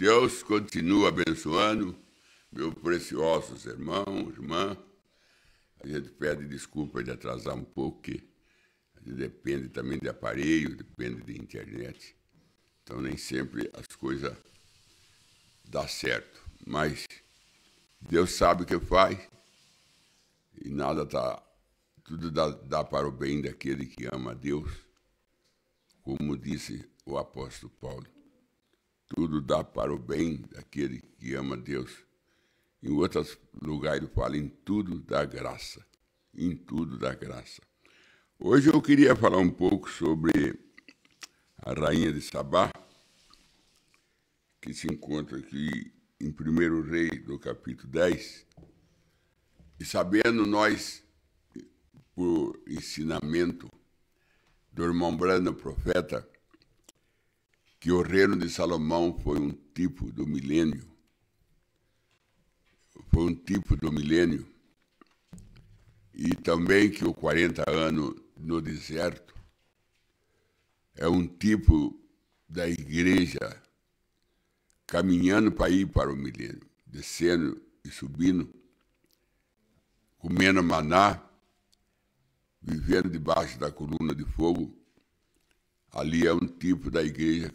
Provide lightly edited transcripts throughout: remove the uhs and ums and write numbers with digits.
Deus continua abençoando meus preciosos irmãos, irmã. A gente pede desculpa de atrasar um pouco, que depende também de aparelho, depende de internet. Então nem sempre as coisas dão certo. Mas Deus sabe o que faz e tudo dá para o bem daquele que ama a Deus. Como disse o apóstolo Paulo, tudo dá para o bem daquele que ama a Deus. Em outros lugares ele fala, em tudo dá graça. Em tudo dá graça. Hoje eu queria falar um pouco sobre a rainha de Sabá, que se encontra aqui em 1 Reis, do capítulo 10. E sabendo nós, por ensinamento do irmão Branham, profeta, que o reino de Salomão foi um tipo do milênio. Foi um tipo do milênio. E também que os 40 anos no deserto é um tipo da igreja caminhando para ir para o milênio, descendo e subindo, comendo maná, vivendo debaixo da coluna de fogo. Ali é um tipo da igreja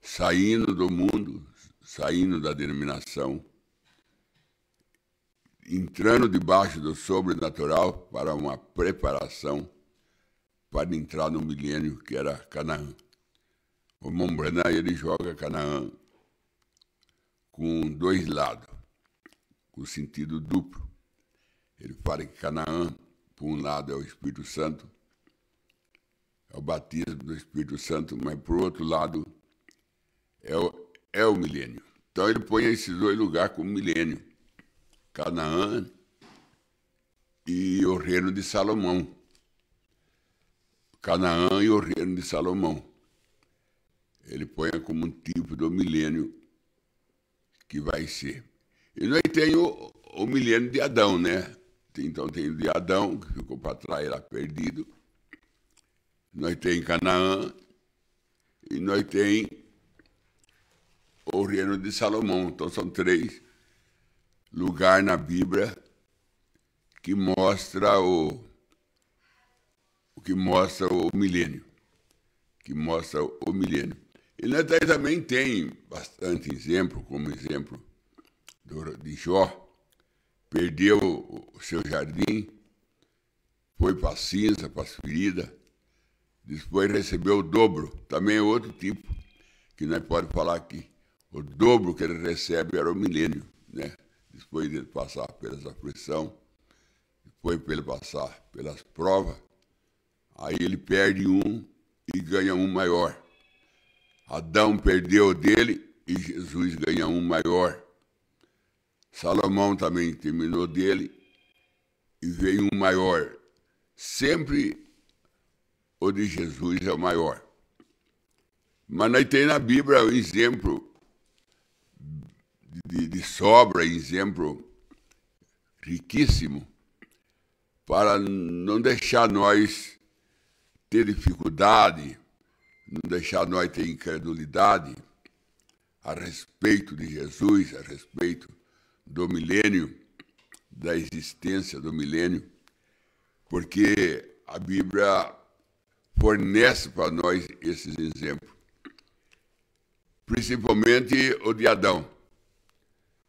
saindo do mundo, saindo da denominação, entrando debaixo do sobrenatural para uma preparação para entrar no milênio, que era Canaã. O irmão Branham, ele joga Canaã com dois lados, com sentido duplo. Ele fala que Canaã, por um lado, é o Espírito Santo, é o batismo do Espírito Santo, mas, por outro lado, é o milênio. Então, ele põe esses dois lugares como milênio. Canaã e o reino de Salomão. Canaã e o reino de Salomão. Ele põe como um tipo do milênio que vai ser. E nós temos o milênio de Adão, né? Então tem o de Adão, que ficou para trás lá perdido. Nós temos Canaã e nós temos o reino de Salomão. Então são três lugar na Bíblia que mostra o milênio, E nós também tem bastante exemplo, como exemplo de Jó, perdeu o seu jardim, foi para a cinza, para as feridas, depois recebeu o dobro, também é outro tipo, que nós podemos falar aqui. O dobro que ele recebe era o milênio, né? Depois de ele passar pelas aflições, depois de ele passar pelas provas, aí ele perde um e ganha um maior. Adão perdeu o dele e Jesus ganha um maior. Salomão também terminou dele e veio um maior. Sempre o de Jesus é o maior. Mas nós temos na Bíblia um exemplo de sobra, exemplo riquíssimo, para não deixar nós ter dificuldade, não deixar nós ter incredulidade a respeito de Jesus, a respeito do milênio, da existência do milênio, porque a Bíblia fornece para nós esses exemplos, principalmente o de Adão,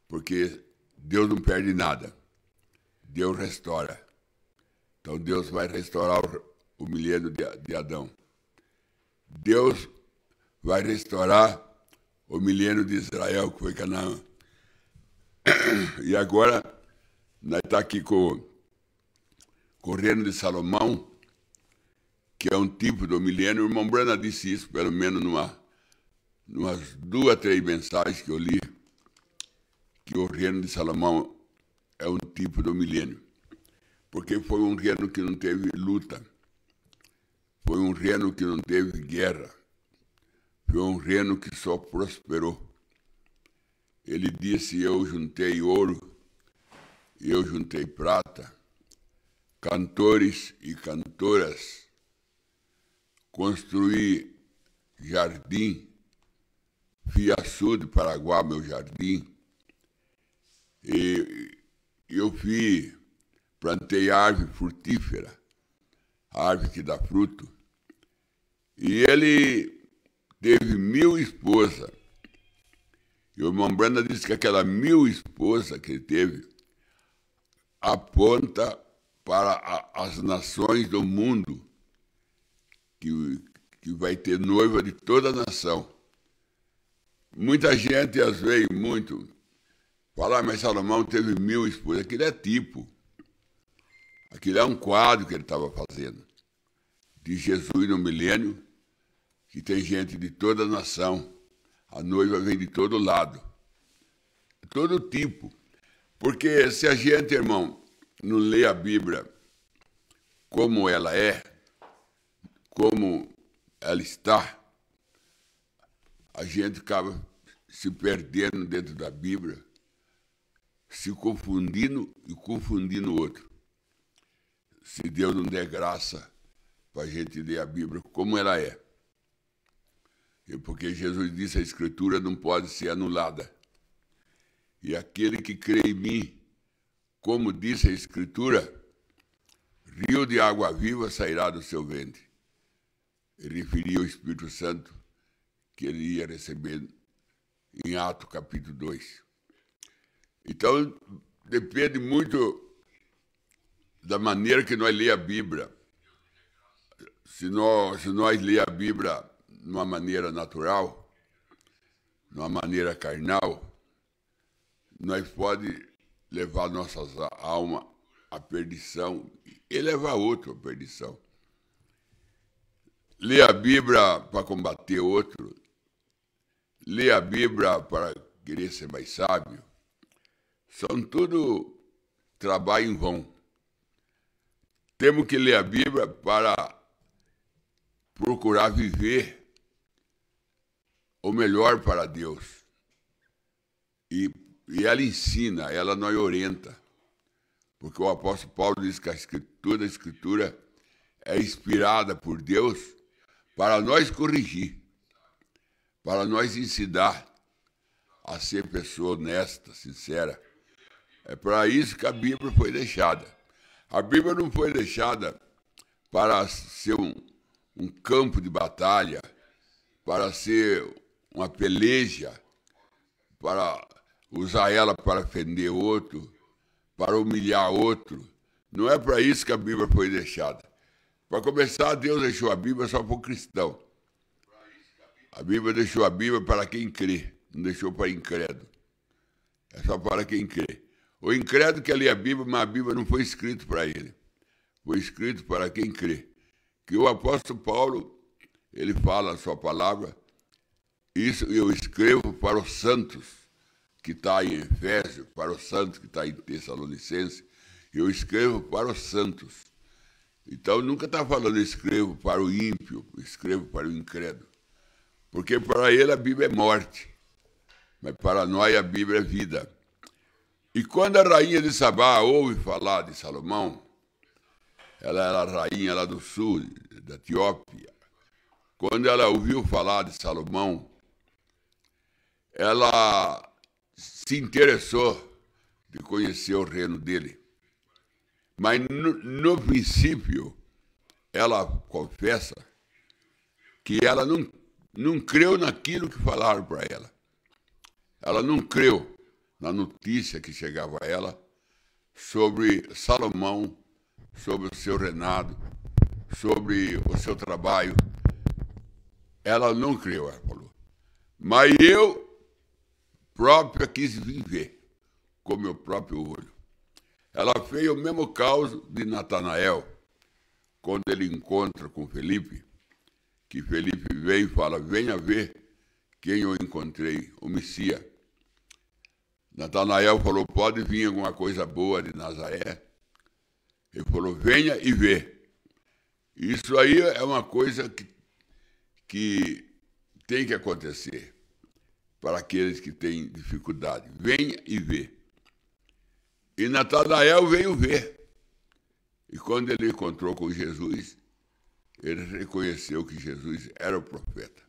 porque Deus não perde nada, Deus restaura. Então Deus vai restaurar o milênio de Adão. Deus vai restaurar o milênio de Israel, que foi Canaã. E agora, nós estamos aqui com o reino de Salomão, que é um tipo do milênio. O irmão Branham disse isso, pelo menos numas 2, 3 mensagens que eu li, que o reino de Salomão é um tipo do milênio. Porque foi um reino que não teve luta, foi um reino que não teve guerra, foi um reino que só prosperou. Ele disse, eu juntei ouro, eu juntei prata, cantores e cantoras, construí jardim Fiaçu de Paraguá, meu jardim, e eu plantei árvore frutífera, árvore que dá fruto, e ele teve 1000 esposas. E o irmão Branda disse que aquela 1000 esposas que ele teve aponta para as nações do mundo, que vai ter noiva de toda a nação. Muita gente, às vezes, fala, mas Salomão teve 1000 esposas. Aquilo é tipo. Aquilo é um quadro que ele estava fazendo. De Jesus no milênio, que tem gente de toda a nação. A noiva vem de todo lado. Todo tipo. Porque se a gente, irmão, não lê a Bíblia como ela é, como ela está, a gente acaba se perdendo dentro da Bíblia, se confundindo e confundindo o outro. Se Deus não der graça para a gente ler a Bíblia como ela é. Porque Jesus disse, a Escritura não pode ser anulada. E aquele que crê em mim, como disse a Escritura, rio de água viva sairá do seu ventre. Ele referia ao Espírito Santo que ele ia receber em Atos capítulo 2. Então, depende muito da maneira que nós lê a Bíblia. Se nós lê a Bíblia de uma maneira natural, de uma maneira carnal, nós pode levar nossas almas à perdição e levar outro à perdição. Ler a Bíblia para combater outro, ler a Bíblia para querer ser mais sábio, são tudo trabalho em vão. Temos que ler a Bíblia para procurar viver o melhor para Deus. E ela ensina, ela nos orienta. Porque o apóstolo Paulo diz que a Escritura é inspirada por Deus para nós corrigir, para nós ensinar a ser pessoa honesta, sincera. É para isso que a Bíblia foi deixada. A Bíblia não foi deixada para ser um campo de batalha, para ser uma peleja, para usar ela para ofender outro, para humilhar outro. Não é para isso que a Bíblia foi deixada. Para começar, Deus deixou a Bíblia só para o cristão. A Bíblia deixou a Bíblia para quem crê, não deixou para incrédulo. É só para quem crê. O incrédulo quer ler a Bíblia, mas a Bíblia não foi escrita para ele. Foi escrito para quem crê. Que o apóstolo Paulo, ele fala a sua palavra, isso eu escrevo para os santos, que está em Efésios, para os santos que está em Tessalonicenses, eu escrevo para os santos. Então, nunca está falando, eu escrevo para o ímpio, eu escrevo para o incrédulo. Porque para ele a Bíblia é morte, mas para nós a Bíblia é vida. E quando a rainha de Sabá ouve falar de Salomão, ela era a rainha lá do sul, da Etiópia. Quando ela ouviu falar de Salomão, ela se interessou de conhecer o reino dele. Mas no princípio, ela confessa que ela não creu naquilo que falaram para ela. Ela não creu na notícia que chegava a ela sobre Salomão, sobre o seu reinado, sobre o seu trabalho. Ela não creu, ela falou. Mas eu própria quis viver com meu próprio olho. Ela fez o mesmo caso de Natanael, quando ele encontra com Felipe, que Felipe vem e fala, venha ver quem eu encontrei, o Messias. Natanael falou, pode vir alguma coisa boa de Nazaré? Ele falou, venha e vê. Isso aí é uma coisa que tem que acontecer para aqueles que têm dificuldade. Venha e vê. E Natanael veio ver. E quando ele encontrou com Jesus, ele reconheceu que Jesus era o profeta.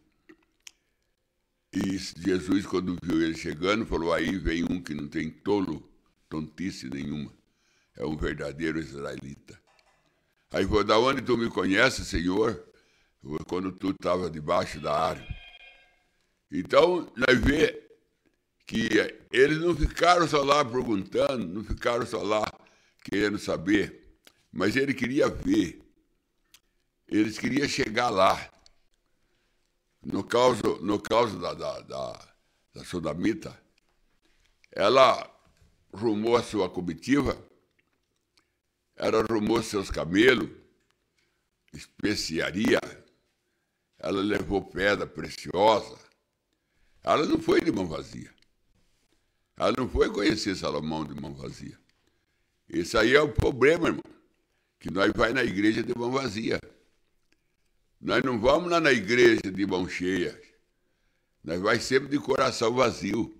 E Jesus, quando viu ele chegando, falou, aí vem um que não tem tontice nenhuma. É um verdadeiro israelita. Aí falou, da onde tu me conheces, Senhor? Foi quando tu estava debaixo da árvore. Então, nós vemos que eles não ficaram só lá perguntando, não ficaram só lá querendo saber, mas ele queria ver. Eles queriam chegar lá. No caso da Sunamita, ela rumou a sua comitiva, ela rumou seus camelos, especiaria, ela levou pedra preciosa. Ela não foi de mão vazia. Ela não foi conhecer Salomão de mão vazia. Esse aí é o problema, irmão, que nós vai na igreja de mão vazia. Nós não vamos lá na igreja de mão cheia. Nós vai sempre de coração vazio.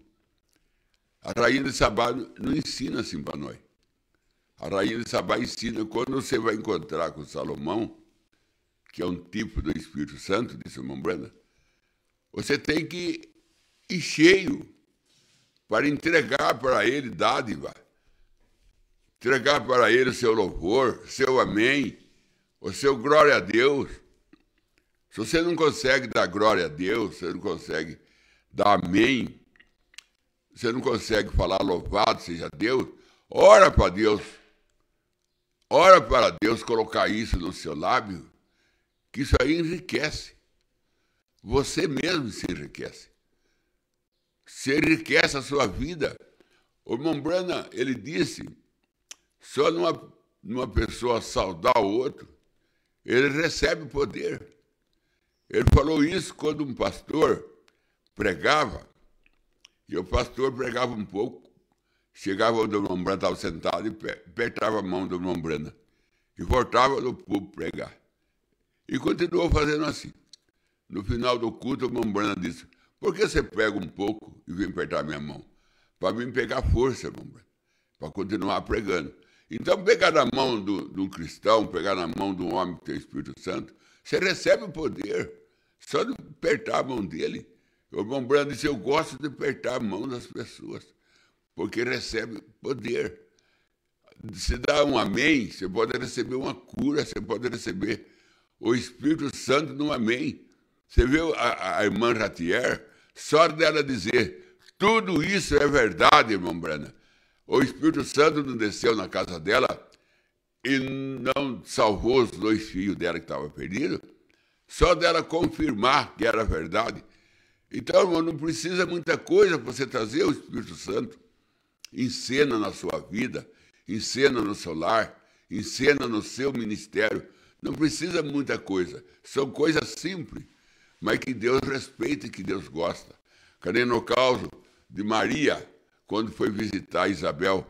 A Rainha de Sabá não ensina assim para nós. A Rainha de Sabá ensina quando você vai encontrar com Salomão, que é um tipo do Espírito Santo, disse o irmão Branda, você tem que ir cheio para entregar para ele dádiva, entregar para ele o seu louvor, seu amém, o seu glória a Deus. Se você não consegue dar glória a Deus, você não consegue dar amém, você não consegue falar louvado seja Deus, ora para Deus. Ora para Deus colocar isso no seu lábio, que isso aí enriquece. Você mesmo se enriquece. Se enriquece a sua vida. O irmão Brana, ele disse, só numa pessoa saudar o outro, ele recebe poder. Ele falou isso quando um pastor pregava, e o pastor pregava um pouco, chegava onde o irmão Brana estava sentado e apertava a mão do irmão Brana e voltava no púlpito pregar. E continuou fazendo assim. No final do culto, o irmão Brana disse, por que você pega um pouco e vem apertar minha mão? Para mim pegar força, irmão Brana, para continuar pregando. Então, pegar na mão de um cristão, pegar na mão de um homem que tem o Espírito Santo, você recebe o poder, só de apertar a mão dele. O irmão Brando disse, eu gosto de apertar a mão das pessoas, porque recebe poder. Se dá um amém, você pode receber uma cura, você pode receber o Espírito Santo no amém. Você viu a irmã Ratier, só dela dizer, tudo isso é verdade, irmão Brando. O Espírito Santo não desceu na casa dela e não salvou os 2 filhos dela que estavam perdidos, só dela confirmar que era verdade. Então, irmão, não precisa muita coisa para você trazer o Espírito Santo. Encena na sua vida, encena no seu lar, encena no seu ministério. Não precisa muita coisa. São coisas simples, mas que Deus respeita e que Deus gosta. Cadê no caso de Maria, quando foi visitar Isabel?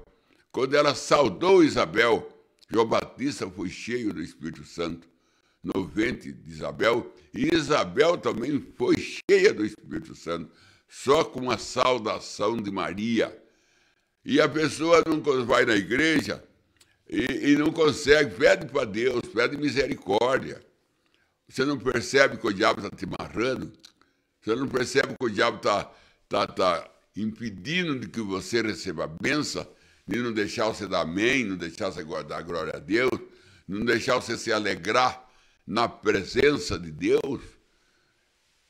Quando ela saudou Isabel, João Batista foi cheio do Espírito Santo no ventre de Isabel, e Isabel também foi cheia do Espírito Santo, só com a saudação de Maria. E a pessoa não vai na igreja e não consegue, pede para Deus, pede misericórdia. Você não percebe que o diabo está te amarrando? Você não percebe que o diabo está impedindo de que você receba a bênção, de não deixar você dar amém, não deixar você guardar a glória a Deus, não deixar você se alegrar na presença de Deus?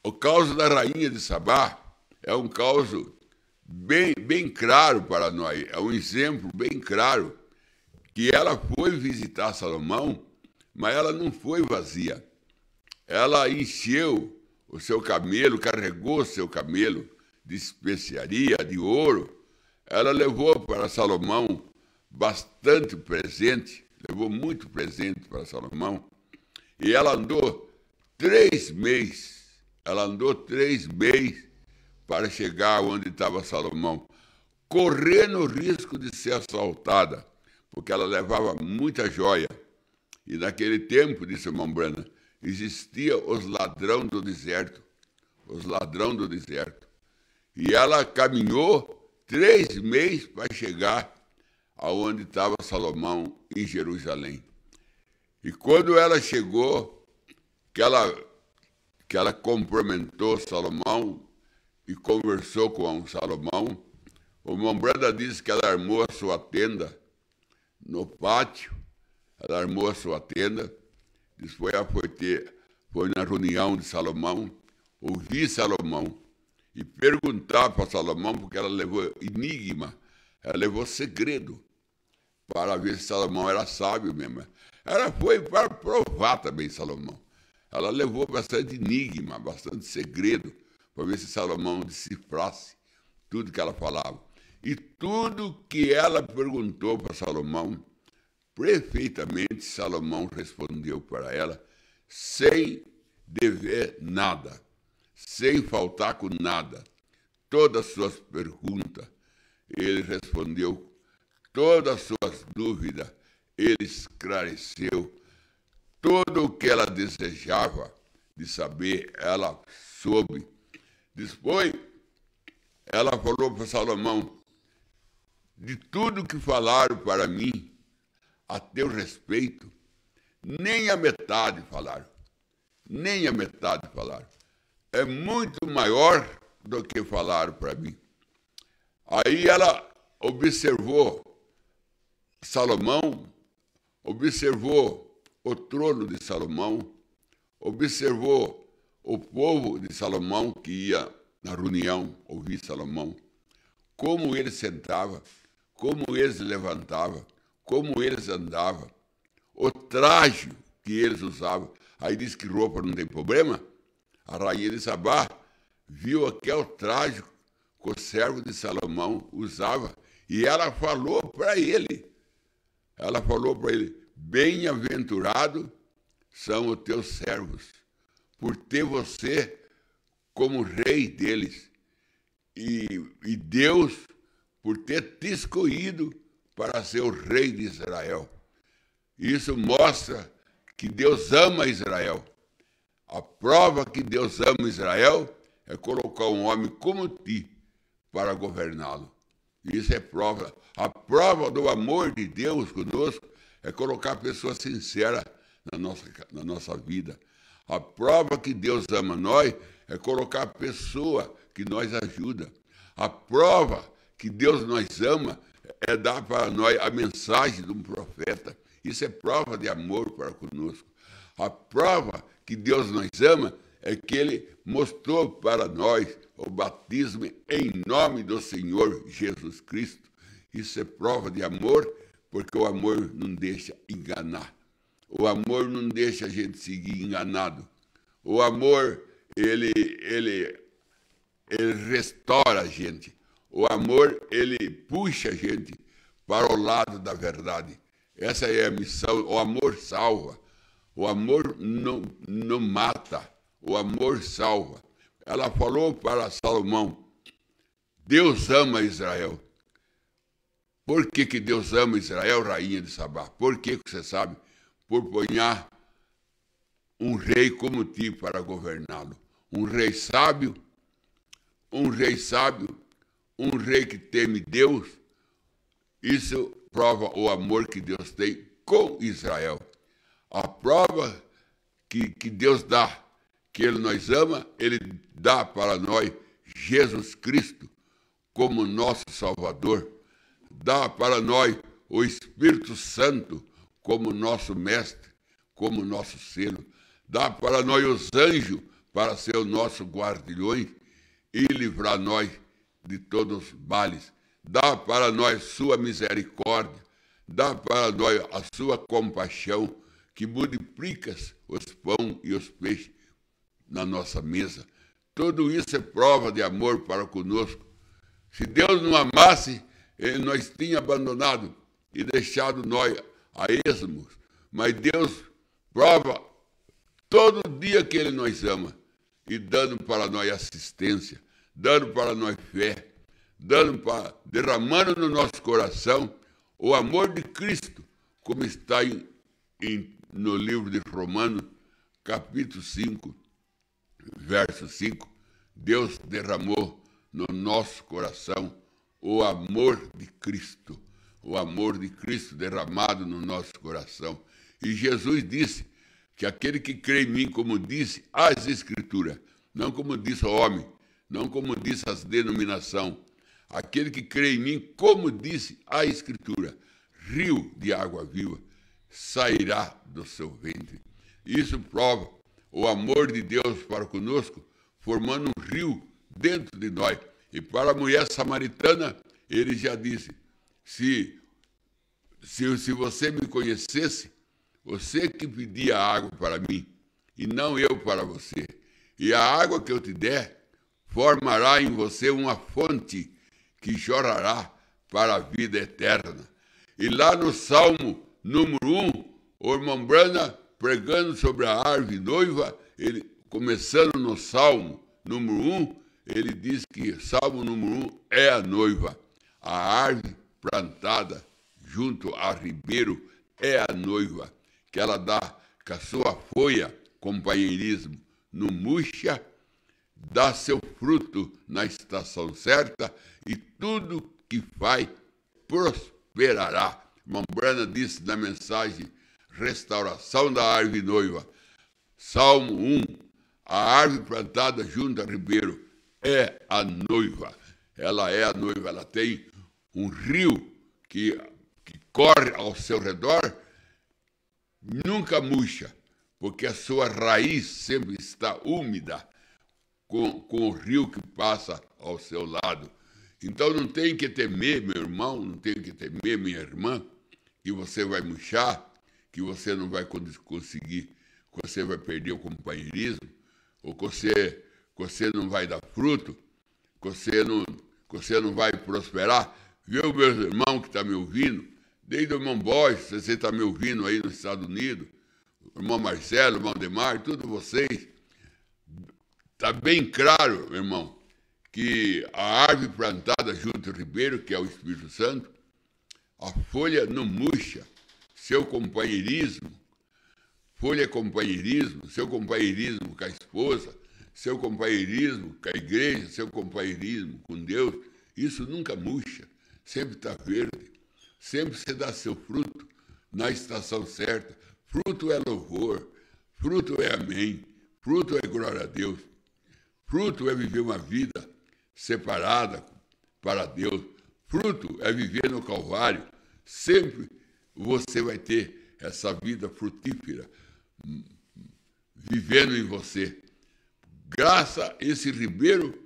O caso da Rainha de Sabá é um caso bem claro para nós, é um exemplo bem claro, que ela foi visitar Salomão, mas ela não foi vazia. Ela encheu o seu camelo, carregou o seu camelo de especiaria, de ouro. Ela levou para Salomão bastante presente, levou muito presente para Salomão. E ela andou 3 meses, para chegar onde estava Salomão, correndo o risco de ser assaltada, porque ela levava muita joia. E naquele tempo, disse o irmão Brana, existia os ladrões do deserto, E ela caminhou 3 meses para chegar aonde estava Salomão, em Jerusalém. E quando ela chegou, que ela cumprimentou Salomão, e conversou com Salomão. O irmão Branda disse que ela armou a sua tenda no pátio, ela armou a sua tenda, depois ela foi na reunião de Salomão, ouvir Salomão e perguntar para Salomão, porque ela levou enigma, ela levou segredo, para ver se Salomão era sábio mesmo. Ela foi para provar também Salomão. Ela levou bastante enigma, bastante segredo, para ver se Salomão decifrasse tudo que ela falava. E tudo que ela perguntou para Salomão, perfeitamente Salomão respondeu para ela, sem dever nada, sem faltar com nada. Todas as suas perguntas, ele respondeu. Todas as suas dúvidas, ele esclareceu. Tudo o que ela desejava de saber, ela soube. Depois, ela falou para Salomão, de tudo que falaram para mim, a teu respeito, nem a metade falaram. Nem a metade falaram. É muito maior do que falaram para mim. Aí ela observou Salomão, observou o trono de Salomão, observou o povo de Salomão que ia na reunião ouvir Salomão, como ele sentava, como eles levantavam, como eles andavam, o traje que eles usavam. Aí diz que roupa não tem problema. A rainha de Sabá viu aquele traje que o servo de Salomão usava e ela falou para ele. Ela falou para ele, bem-aventurado são os teus servos, por ter você como rei deles. E Deus, por ter te escolhido para ser o rei de Israel. Isso mostra que Deus ama Israel. A prova que Deus ama Israel é colocar um homem como ti para governá-lo. Isso é prova. A prova do amor de Deus conosco é colocar pessoas sinceras na nossa vida. A prova que Deus ama nós é colocar a pessoa que nós ajuda. A prova que Deus nos ama é dar para nós a mensagem de um profeta. Isso é prova de amor para conosco. A prova que Deus nos ama é que Ele mostrou para nós o batismo em nome do Senhor Jesus Cristo. Isso é prova de amor, porque o amor não deixa enganar. O amor não deixa a gente seguir enganado. O amor, ele restaura a gente. O amor, ele puxa a gente para o lado da verdade. Essa é a missão. O amor salva. O amor não mata. O amor salva. Ela falou para Salomão, Deus ama Israel. Por que Deus ama Israel, rainha de Sabá? Por que você sabe? Por ponhar um rei como ti para governá-lo. Um rei sábio, um rei que teme Deus. Isso prova o amor que Deus tem com Israel. A prova que Deus dá, que Ele nos ama, Ele dá para nós Jesus Cristo como nosso Salvador. Dá para nós o Espírito Santo como nosso mestre, como nosso selo. Dá para nós os anjos para ser o nosso guardiões e livrar nós de todos os males. Dá para nós sua misericórdia, dá para nós a sua compaixão, que multiplica os pão e os peixes na nossa mesa. Tudo isso é prova de amor para conosco. Se Deus não amasse, Ele nos tinha abandonado e deixado nós a esmos. Mas Deus prova todo dia que Ele nos ama e dando para nós assistência, dando para nós fé, derramando no nosso coração o amor de Cristo, como está no livro de Romanos, capítulo 5, verso 5. Deus derramou no nosso coração o amor de Cristo derramado no nosso coração. E Jesus disse que aquele que crê em mim, como disse as Escrituras, não como disse o homem, não como diz a denominação. Aquele que crê em mim, como disse a Escritura, rio de água viva sairá do seu ventre. Isso prova o amor de Deus para conosco, formando um rio dentro de nós. E para a mulher samaritana, ele já disse, se você me conhecesse, você que pedia água para mim, e não eu para você. E a água que eu te der, formará em você uma fonte que jorrará para a vida eterna. E lá no Salmo número 1, o irmão Brana, pregando sobre a árvore noiva, ele, começando no Salmo número 1, ele diz que Salmo número 1 é a noiva. A árvore plantada junto a ribeiro é a noiva, que ela dá com a sua folha, companheirismo, não murcha, dá seu fruto na estação certa e tudo que faz prosperará. Irmão Brana disse na mensagem Restauração da Árvore Noiva, Salmo 1, a árvore plantada junto a ribeiro é a noiva. Ela é a noiva, ela tem um rio que corre ao seu redor, nunca murcha, porque a sua raiz sempre está úmida com o rio que passa ao seu lado. Então não tem que temer, meu irmão, não tem que temer, minha irmã, que você vai murchar, que você não vai conseguir, que você vai perder o companheirismo, ou que você não vai dar fruto, que você não vai prosperar. Viu, meus irmãos que estão me ouvindo? Desde o irmão Borges, você está me ouvindo aí nos Estados Unidos, o irmão Marcelo, o irmão Demar, todos vocês. Está bem claro, meu irmão, que a árvore plantada junto ao ribeiro, que é o Espírito Santo, a folha não murcha, seu companheirismo, folha é companheirismo, seu companheirismo com a esposa, seu companheirismo com a igreja, seu companheirismo com Deus, isso nunca murcha, sempre está verde, sempre você dá seu fruto na estação certa. Fruto é louvor, fruto é amém, fruto é glória a Deus, fruto é viver uma vida separada para Deus, fruto é viver no Calvário. Sempre você vai ter essa vida frutífera vivendo em você. Graças a esse ribeiro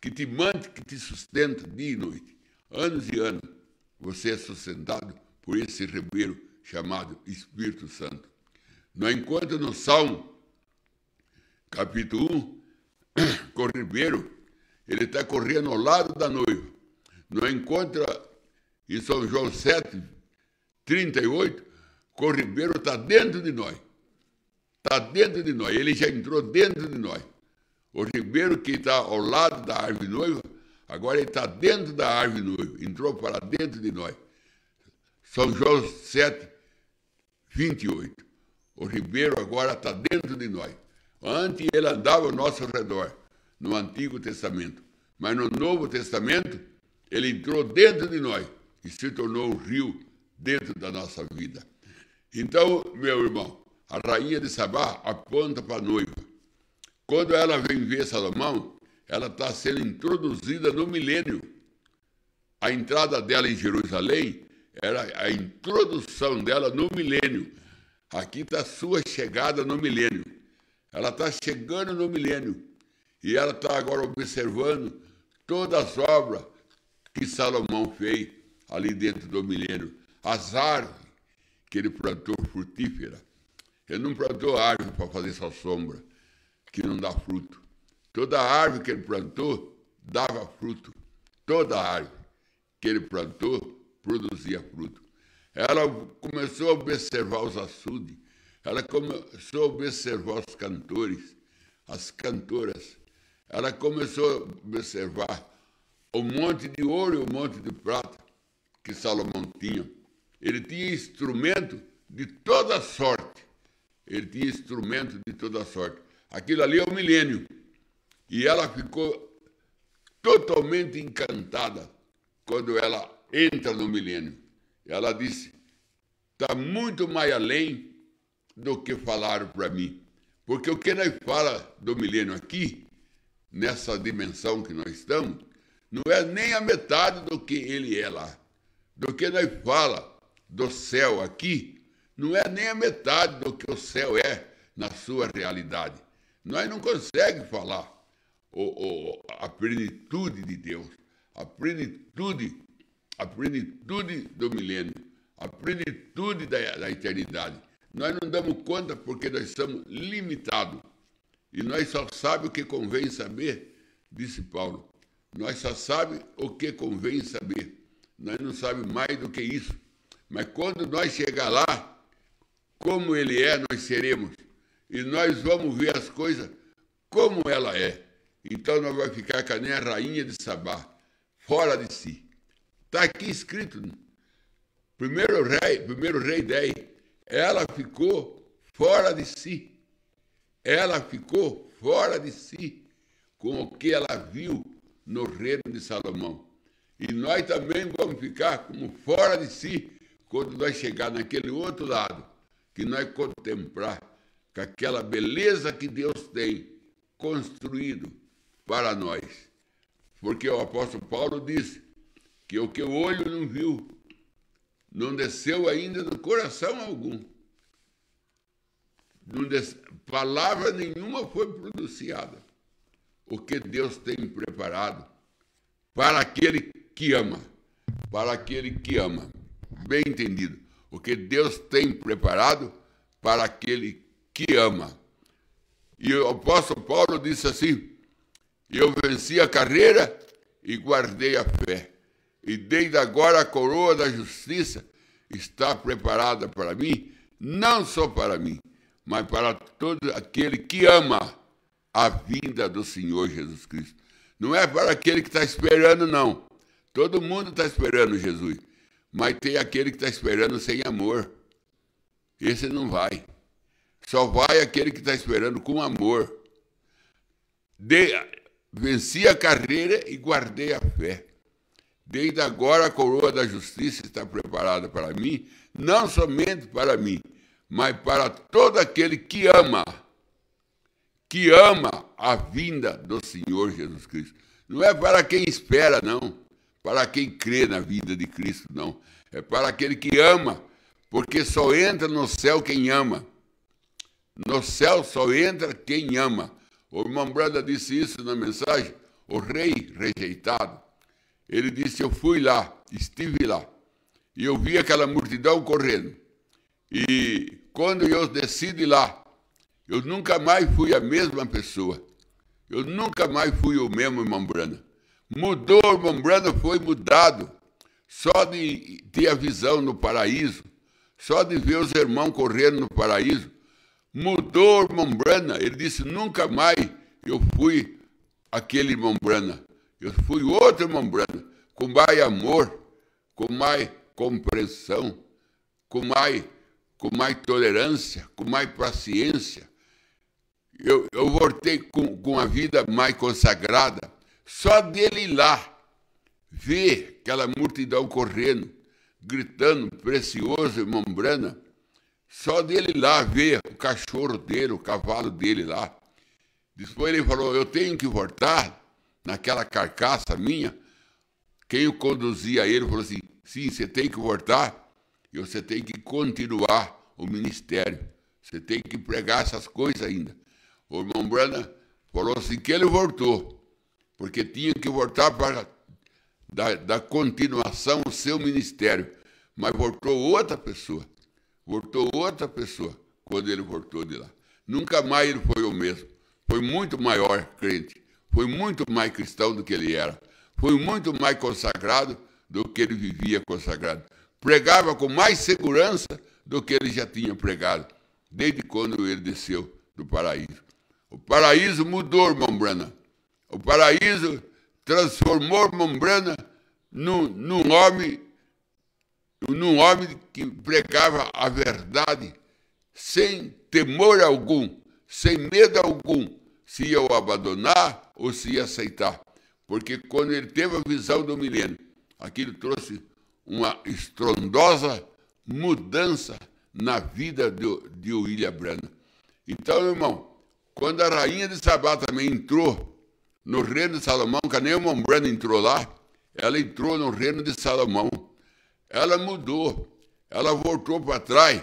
que te mantém, que te sustenta dia e noite, anos e anos, você é sustentado por esse ribeiro chamado Espírito Santo. Nós encontramos no Salmo, capítulo 1, com o ribeiro, ele está correndo ao lado da noiva. Nós encontramos em São João 7, 38, que o ribeiro está dentro de nós. Está dentro de nós, ele já entrou dentro de nós. O ribeiro que está ao lado da árvore noiva, agora ele está dentro da árvore noiva, entrou para dentro de nós. São João 7, 28. O ribeiro agora está dentro de nós. Antes ele andava ao nosso redor, no Antigo Testamento. Mas no Novo Testamento, ele entrou dentro de nós e se tornou um rio dentro da nossa vida. Então, meu irmão, a rainha de Sabá aponta para a noiva. Quando ela vem ver Salomão, ela está sendo introduzida no milênio. A entrada dela em Jerusalém era a introdução dela no milênio. Aqui está a sua chegada no milênio. Ela está chegando no milênio. E ela está agora observando todas as obras que Salomão fez ali dentro do milênio. As árvores que ele plantou frutíferas. Ele não plantou árvore para fazer só sombra, que não dá fruto. Toda árvore que ele plantou dava fruto. Toda árvore que ele plantou produzia fruto. Ela começou a observar os açudes, ela começou a observar os cantores, as cantoras. Ela começou a observar o monte de ouro e o monte de prata que Salomão tinha. Ele tinha instrumento de toda sorte. Ele tinha instrumento de toda sorte. Aquilo ali é o milênio. E ela ficou totalmente encantada quando ela entra no milênio. Ela disse, está muito mais além do que falaram para mim. Porque o que nós fala do milênio aqui nessa dimensão que nós estamos, não é nem a metade do que ele é lá. Do que nós fala do céu aqui, não é nem a metade do que o céu é na sua realidade. Nós não conseguimos falar a plenitude de Deus, a plenitude do milênio, a plenitude da eternidade. Nós não damos conta porque nós somos limitados. E nós só sabemos o que convém saber, disse Paulo. Nós só sabemos o que convém saber. Nós não sabemos mais do que isso. Mas quando nós chegar lá, como ele é, nós seremos. E nós vamos ver as coisas como ela é. Então nós vamos ficar com nem a rainha de Sabá, fora de si. Está aqui escrito, primeiro rei 10, ela ficou fora de si. Ela ficou fora de si com o que ela viu no reino de Salomão. E nós também vamos ficar como fora de si quando nós chegar naquele outro lado, que nós contemplar com aquela beleza que Deus tem construído para nós. Porque o apóstolo Paulo disse que o que o olho não viu, não desceu ainda no coração algum. Palavra nenhuma foi pronunciada. O que Deus tem preparado para aquele que ama. Para aquele que ama. Bem entendido. O que Deus tem preparado para aquele que ama. E o apóstolo Paulo disse assim: eu venci a carreira e guardei a fé. E desde agora a coroa da justiça está preparada para mim, não só para mim, mas para todo aquele que ama a vinda do Senhor Jesus Cristo. Não é para aquele que está esperando, não. Todo mundo está esperando Jesus. Mas tem aquele que está esperando sem amor. Esse não vai. Só vai aquele que está esperando com amor. Venci a carreira e guardei a fé. Desde agora a coroa da justiça está preparada para mim, não somente para mim, mas para todo aquele que ama a vinda do Senhor Jesus Cristo. Não é para quem espera, não, para quem crê na vida de Cristo, não. É para aquele que ama, porque só entra no céu quem ama. No céu só entra quem ama. O irmão Branda disse isso na mensagem, o rei rejeitado. Ele disse, eu fui lá, estive lá, e eu vi aquela multidão correndo. E quando eu desci de lá, eu nunca mais fui a mesma pessoa. Eu nunca mais fui o mesmo, irmão Branda. Mudou, irmão Branda foi mudado. Só de ter a visão no paraíso, só de ver os irmãos correndo no paraíso, mudou, irmão Branda. Ele disse, nunca mais eu fui aquele irmão Branda. Eu fui outro irmão Branda, com mais amor, com mais compreensão, com mais tolerância, com mais paciência. Eu voltei com a vida mais consagrada. Só dele ir lá, ver aquela multidão correndo, gritando, precioso, irmão Brana. Só dele ir lá ver o cachorro dele, o cavalo dele lá. Depois ele falou, eu tenho que voltar naquela carcaça minha. Quem o conduzia ele falou assim, sim, você tem que voltar e você tem que continuar o ministério. Você tem que pregar essas coisas ainda. O irmão Brana falou assim que ele voltou, porque tinha que voltar para dar continuação ao seu ministério. Mas voltou outra pessoa quando ele voltou de lá. Nunca mais ele foi o mesmo. Foi muito maior crente, foi muito mais cristão do que ele era. Foi muito mais consagrado do que ele vivia consagrado. Pregava com mais segurança do que ele já tinha pregado, desde quando ele desceu do paraíso. O paraíso mudou, irmão Brana. O paraíso transformou, irmão Brana, num homem que pregava a verdade sem temor algum, sem medo algum, se ia o abandonar ou se ia aceitar. Porque quando ele teve a visão do milênio, aquilo trouxe uma estrondosa mudança na vida de William Branham. Então, irmão, quando a rainha de Sabá também entrou no reino de Salomão, que nem uma Brana entrou lá, ela entrou no reino de Salomão. Ela mudou, ela voltou para trás,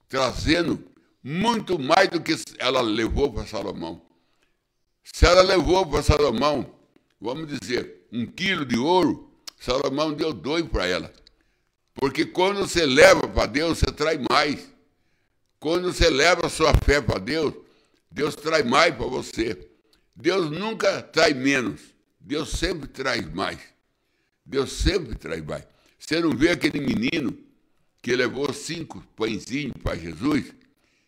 trazendo muito mais do que ela levou para Salomão. Se ela levou para Salomão, vamos dizer, 1 quilo de ouro, Salomão deu 2 para ela. Porque quando você leva para Deus, você traz mais. Quando você leva a sua fé para Deus, Deus traz mais para você. Deus nunca traz menos. Deus sempre traz mais. Deus sempre traz mais. Você não vê aquele menino que levou 5 pãezinhos para Jesus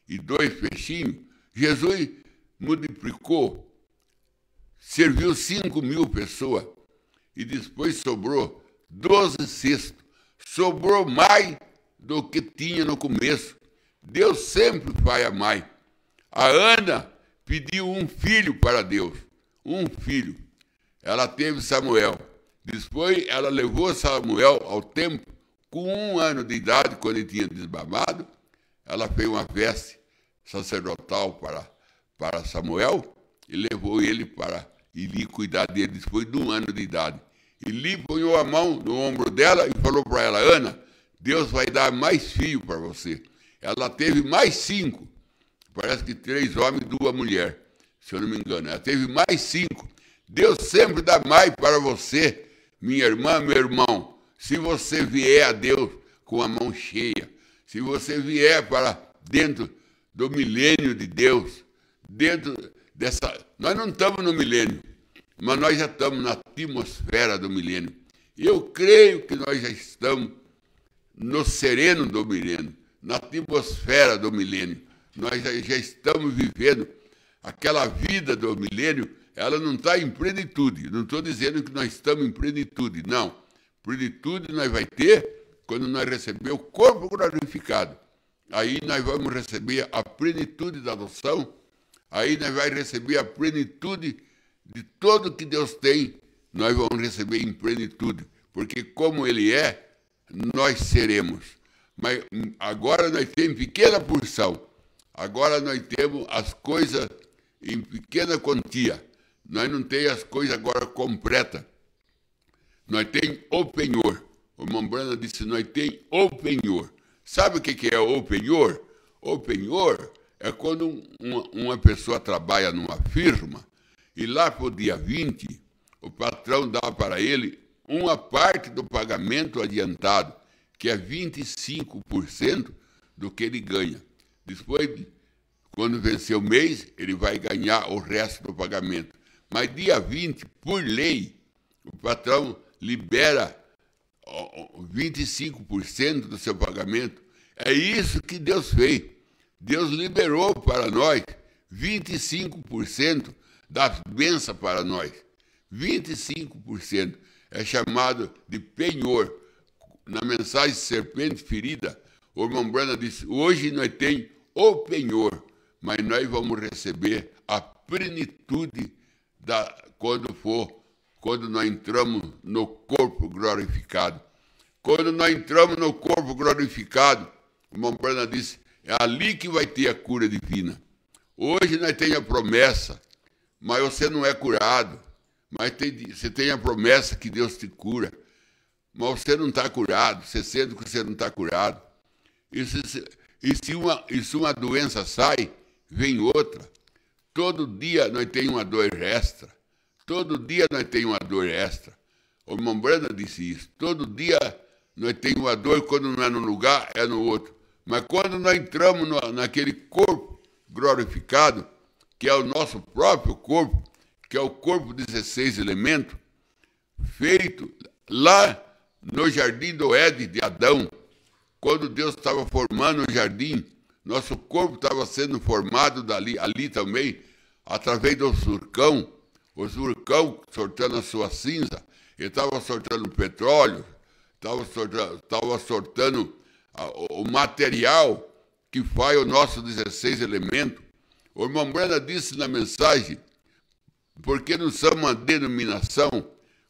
e 2 peixinhos? Jesus multiplicou, serviu 5.000 pessoas e depois sobrou 12 cestos. Sobrou mais do que tinha no começo. Deus sempre faz a mais. A Ana pediu um filho para Deus. Um filho. Ela teve Samuel. Depois ela levou Samuel ao templo. Com 1 ano de idade, quando ele tinha desbamado, ela fez uma veste sacerdotal para Samuel e levou ele para Eli cuidar dele depois de 1 ano de idade. Eli ponhou a mão no ombro dela e falou para ela: Ana, Deus vai dar mais filho para você. Ela teve mais 5. Parece que 3 homens e 2 mulheres, se eu não me engano. Ela teve mais 5. Deus sempre dá mais para você, minha irmã, meu irmão. Se você vier a Deus com a mão cheia, se você vier para dentro do milênio de Deus, dentro dessa... Nós não estamos no milênio, mas nós já estamos na atmosfera do milênio. E eu creio que nós já estamos no sereno do milênio, na atmosfera do milênio. Nós já estamos vivendo aquela vida do milênio. Ela não está em plenitude. Não estou dizendo que nós estamos em plenitude, não. Plenitude nós vai ter quando nós receber o corpo glorificado. Aí nós vamos receber a plenitude da adoção. Aí nós vamos receber a plenitude de tudo que Deus tem. Nós vamos receber em plenitude. Porque como Ele é, nós seremos. Mas agora nós temos pequena porção. Agora nós temos as coisas em pequena quantia. Nós não temos as coisas agora completas. Nós temos o penhor. O irmão Brana disse, nós temos o penhor. Sabe o que é o penhor? O penhor é quando uma pessoa trabalha numa firma e lá para o dia 20, o patrão dá para ele uma parte do pagamento adiantado, que é 25% do que ele ganha. Depois, quando vencer o mês, ele vai ganhar o resto do pagamento. Mas dia 20, por lei, o patrão libera 25% do seu pagamento. É isso que Deus fez. Deus liberou para nós 25% das bênçãos para nós. 25% é chamado de penhor. Na mensagem Serpente Ferida, o irmão Brana disse, hoje nós temos o penhor, mas nós vamos receber a plenitude quando nós entramos no corpo glorificado. Quando nós entramos no corpo glorificado, o irmão Brana disse, é ali que vai ter a cura divina. Hoje nós temos a promessa, mas você não é curado. Mas você tem a promessa que Deus te cura. Mas você não está curado, você sente que você não está curado. E se uma doença sai, vem outra. Todo dia nós temos uma dor extra. Todo dia nós temos uma dor extra. O irmão Brana disse isso. Todo dia nós temos uma dor, quando não é num lugar, é no outro. Mas quando nós entramos naquele corpo glorificado, que é o nosso próprio corpo, que é o corpo 16 elementos, feito lá no jardim do Éden de Adão, quando Deus estava formando o jardim, nosso corpo estava sendo formado ali também, através do surcão, o surcão soltando a sua cinza, ele estava soltando petróleo, estava soltando o material que faz o nosso 16 elementos. O irmão Brana disse na mensagem, porque não somos uma denominação,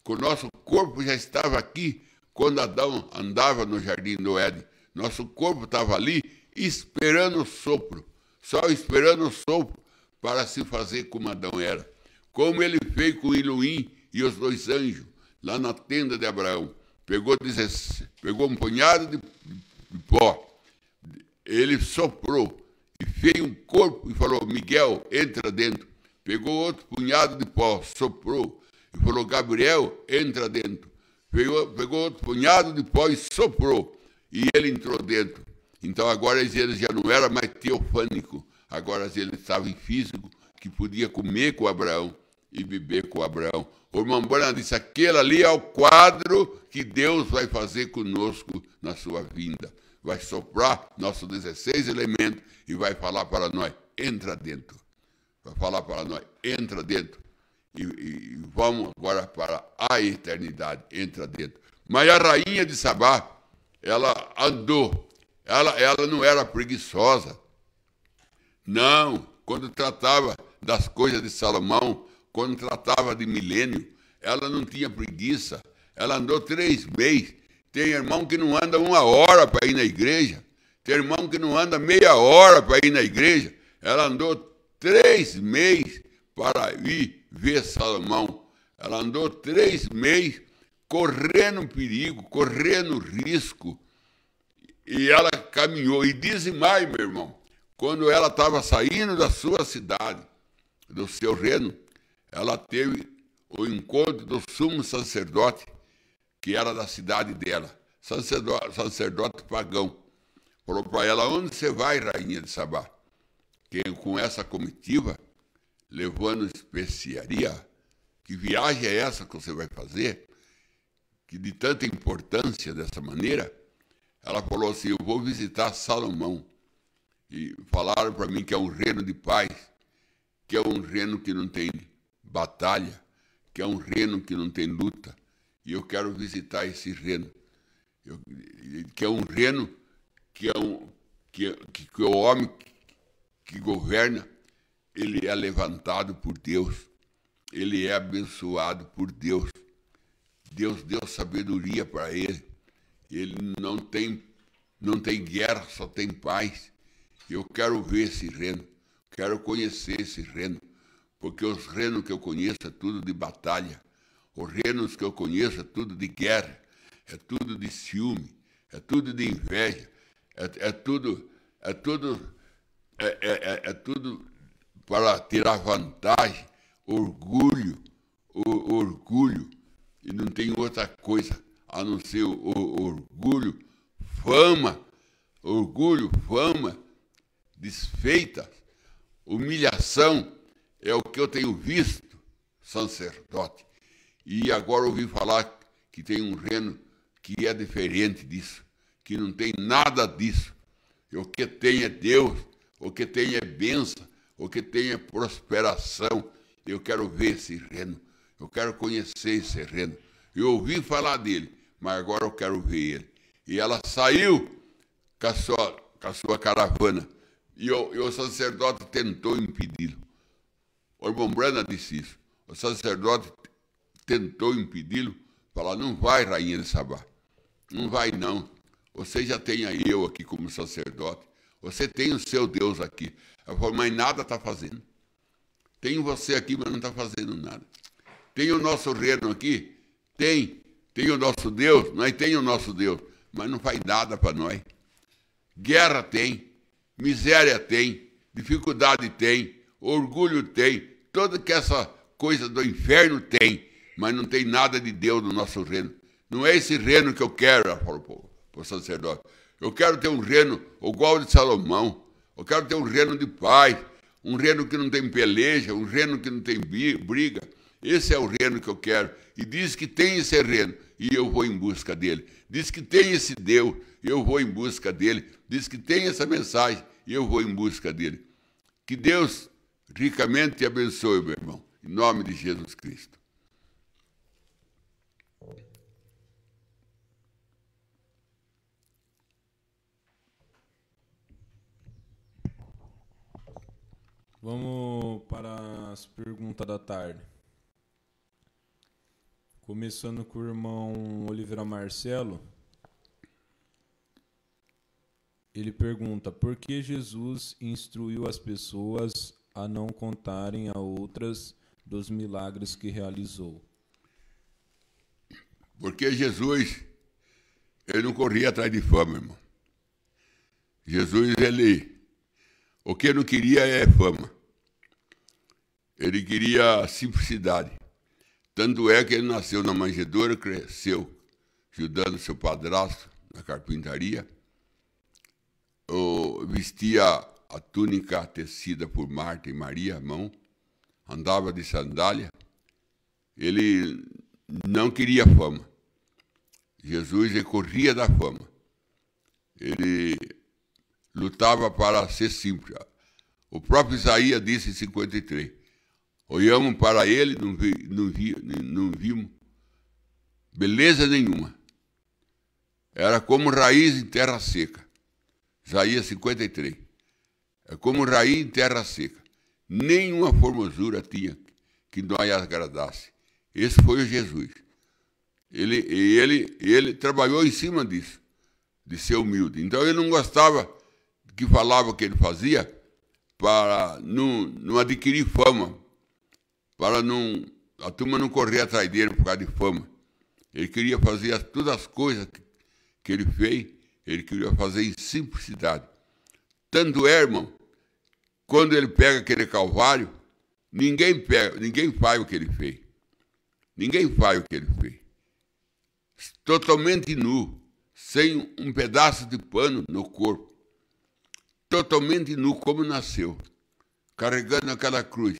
que o nosso corpo já estava aqui quando Adão andava no jardim do Éden. Nosso corpo estava ali esperando o sopro, só esperando o sopro para se fazer como Adão era. como ele fez com Elohim e os 2 anjos, lá na tenda de Abraão. Pegou um punhado de pó, ele soprou e fez um corpo e falou, Miguel, entra dentro. Pegou outro punhado de pó, soprou e falou, Gabriel, entra dentro. Pegou outro punhado de pó e soprou, e ele entrou dentro. Então agora ele já não era mais teofânico, agora ele estava em físico, que podia comer com Abraão e beber com Abraão. O irmão Branham disse, aquele ali é o quadro que Deus vai fazer conosco na sua vinda. Vai soprar nossos 16 elementos e vai falar para nós, entra dentro. Vai falar para nós, entra dentro. E vamos agora para a eternidade, entra dentro. Mas a rainha de Sabá, ela andou, ela não era preguiçosa. Não, quando tratava das coisas de Salomão, quando tratava de milênio, ela não tinha preguiça. Ela andou 3 meses. Tem irmão que não anda 1 hora para ir na igreja. Tem irmão que não anda meia hora para ir na igreja. Ela andou 3 meses para ir ver Salomão. Ela andou 3 meses correndo perigo, correndo risco. E ela caminhou. E dizem mais, meu irmão, quando ela estava saindo da sua cidade, do seu reino, ela teve o encontro do sumo sacerdote, que era da cidade dela, sacerdote pagão. Falou para ela, onde você vai, rainha de Sabá? Que com essa comitiva, levando especiaria, que viagem é essa que você vai fazer? Que de tanta importância dessa maneira? Ela falou assim, eu vou visitar Salomão. E falaram para mim que é um reino de paz, que é um reino que não tem batalha, que é um reino que não tem luta. E eu quero visitar esse reino. Que é um reino que o homem que governa, ele é levantado por Deus. Ele é abençoado por Deus. Deus deu sabedoria para ele. Ele não tem guerra, só tem paz. Eu quero ver esse reino. Quero conhecer esse reino. Porque os reinos que eu conheço é tudo de batalha. Os reinos que eu conheço é tudo de guerra, é tudo de ciúme, é tudo de inveja, é tudo para tirar vantagem, orgulho, e não tem outra coisa a não ser o orgulho, fama, desfeita, humilhação, é o que eu tenho visto, sacerdote. E agora ouvi falar que tem um reino que é diferente disso, que não tem nada disso. O que tem é Deus, o que tem é bênção, o que tem é prosperação. Eu quero ver esse reino, eu quero conhecer esse reino. Eu ouvi falar dele, mas agora eu quero ver ele. E ela saiu com a sua caravana, e o sacerdote tentou impedi-lo. O irmão Branham disse isso. O sacerdote tentou impedi-lo, falar, não vai, rainha de Sabá, não vai não, você já tem eu aqui como sacerdote, você tem o seu Deus aqui. Ela falou, mas nada está fazendo. Tem você aqui, mas não está fazendo nada. Tem o nosso reino aqui? Tem o nosso Deus? Nós tem o nosso Deus, mas não faz nada para nós. Guerra tem, miséria tem, dificuldade tem, orgulho tem, toda que essa coisa do inferno tem, mas não tem nada de Deus no nosso reino. Não é esse reino que eu quero, ela falou para o sacerdote. Eu quero ter um reino igual de Salomão. Eu quero ter um reino de paz, um reino que não tem peleja, um reino que não tem briga. Esse é o reino que eu quero. E diz que tem esse reino, e eu vou em busca dele. Diz que tem esse Deus, e eu vou em busca dele. Diz que tem essa mensagem, e eu vou em busca dele. Que Deus ricamente te abençoe, meu irmão. Em nome de Jesus Cristo. Vamos para as perguntas da tarde. Começando com o irmão Oliveira Marcelo. Ele pergunta, por que Jesus instruiu as pessoas a não contarem a outras dos milagres que realizou? Porque Jesus, ele não corria atrás de fama, irmão. Jesus, o que ele não queria é fama. Ele queria simplicidade. Tanto é que ele nasceu na manjedoura, cresceu ajudando seu padrasto na carpintaria, vestia a túnica tecida por Marta e Maria à mão, andava de sandália. Ele não queria fama. Jesus, ele corria da fama. Ele lutava para ser simples. O próprio Isaías disse em 53, olhamos para ele, não vimos beleza nenhuma. Era como raiz em terra seca. Isaías 53. É como raiz em terra seca. Nenhuma formosura tinha que não lhe agradasse. Esse foi o Jesus. Ele trabalhou em cima disso, de ser humilde. Então ele não gostava que falava o que ele fazia para não adquirir fama, para a turma não correr atrás dele por causa de fama. Ele queria fazer todas as coisas que ele fez, ele queria fazer em simplicidade. Tanto é, irmão, quando ele pega aquele calvário, ninguém faz o que ele fez. Ninguém faz o que ele fez. Totalmente nu, sem um pedaço de pano no corpo. Totalmente nu, como nasceu, carregando aquela cruz,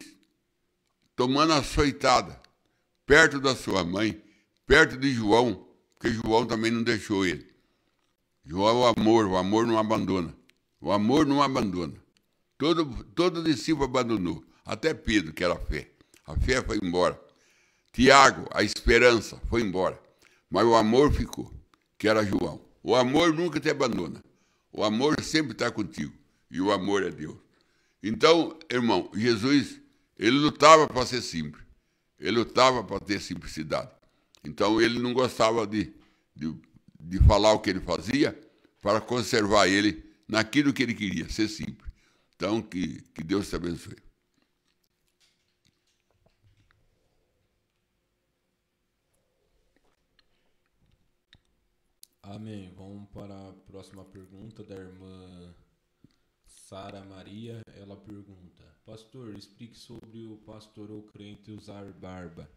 tomando açoitada, perto da sua mãe, perto de João, porque João também não deixou ele. João é o amor não abandona. O amor não abandona. Todo discípulo abandonou, até Pedro, que era a fé. A fé foi embora. Tiago, a esperança, foi embora. Mas o amor ficou, que era João. O amor nunca te abandona. O amor sempre está contigo. E o amor é Deus. Então, irmão, Jesus, ele lutava para ser simples. Ele lutava para ter simplicidade. Então, ele não gostava de falar o que ele fazia para conservar ele naquilo que ele queria, ser simples. Então, que Deus te abençoe. Amém. Vamos para a próxima pergunta da irmã Sara Maria. Ela pergunta: pastor, explique sobre o pastor ou crente usar barba.